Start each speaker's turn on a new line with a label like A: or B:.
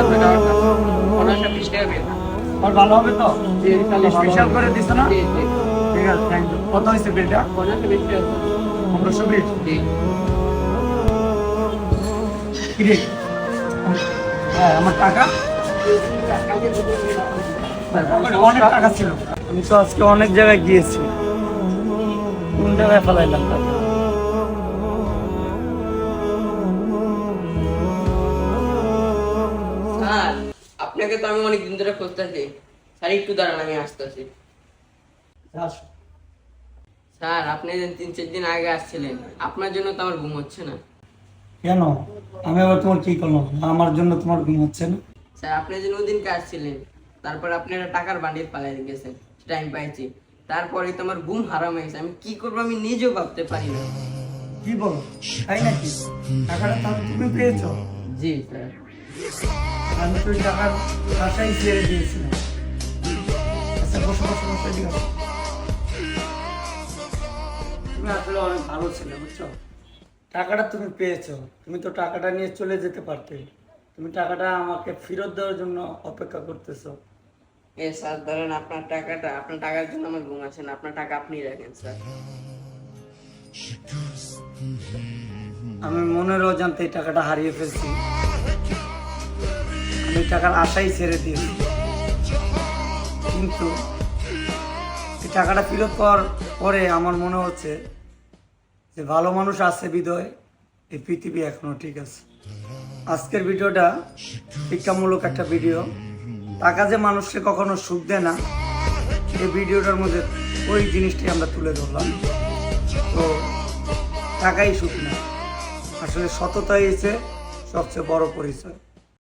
A: আপনার টাকাটা 1520 টাকা বিল।
B: আর ভালো হবে তো?
A: জি, ইনশাআল্লাহ ভালো
B: স্পেশাল
A: হবে।
B: করে দিছো না?
A: জি, জি।
B: ঠিক আছে, থ্যাংক ইউ। কত হয়েছে বিলটা?
A: 1520 টাকা।
B: 1520।
A: জি।
B: কি রে? হ্যাঁ, আমার টাকা অনেক টাকা ছিল। আমি তো আজকে অনেক জায়গায় গিয়েছি, কোন জায়গায় ফেলাইলাম টাকা?
A: স্যার, আপনাকে তো আমি অনেক দিন ধরে খুঁজতেছি। স্যার একটু দাঁড়ান, আমি আসতেছি।
B: আসো।
A: স্যার, আপনি যে 3-4 দিন আগে আসছিলেন, আপনার জন্য তো আমার ঘুম হচ্ছে না।
B: কেন? আমি আবার তোমার কি করলাম? আমার জন্য তোমার ঘুম হচ্ছে না?
A: স্যার, আপনি যে নদীনকে আসছিলেন, তারপর আপনি একটা টাকার বান্ডিল পালাই গেছেন, সেটা আমি পাইছি। তারপরে তো আমার ঘুম হারাম হয়ে গেছে। আমি কি করবো আমি নিজেও ভাবতে পারি না।
B: কি বলো, তাই নাকি? টাকাটা তাহলে তুমি পেয়েছো?
A: জি স্যার।
B: আমি তো ওই টাকার আশাই ছেড়ে দিয়েছিলাম। আচ্ছা, বসো বসো বসো, এদিকে আসো। তুমি আসলে অনেক ভালো ছিলে, বুঝছো? টাকাটা তুমি পেয়েছো, তুমি তো টাকাটা নিয়ে চলে যেতে পারতে। তুমি টাকাটা আমাকে ফেরত দেওয়ার জন্য অপেক্ষা করতেছো।
A: স্যার ধরেন আপনার টাকাটা, আপনার টাকার জন্য আমার ঘুম আসে না। আপনার টাকা আপনিই রাখেন স্যার।
B: আমি মনের অজান্তে এই টাকাটা হারিয়ে ফেলছি। আমি টাকার আশাই ছেড়ে দিয়েছি, কিন্তু এই টাকাটা ফেরত পাওয়ার পরে আমার মনে হচ্ছে যে ভালো মানুষ আছে বিদয় এই পৃথিবী এখনো ঠিক আছে। আজকের ভিডিওটা শিক্ষামূলক একটা ভিডিও। টাকা যে মানুষকে কখনো সুখ দেয় না, এই ভিডিওটার মধ্যে ওই জিনিসটাই আমরা তুলে ধরলাম। তো টাকাই সুখ না, আসলে সততাই হচ্ছে সবচেয়ে বড় পরিচয়।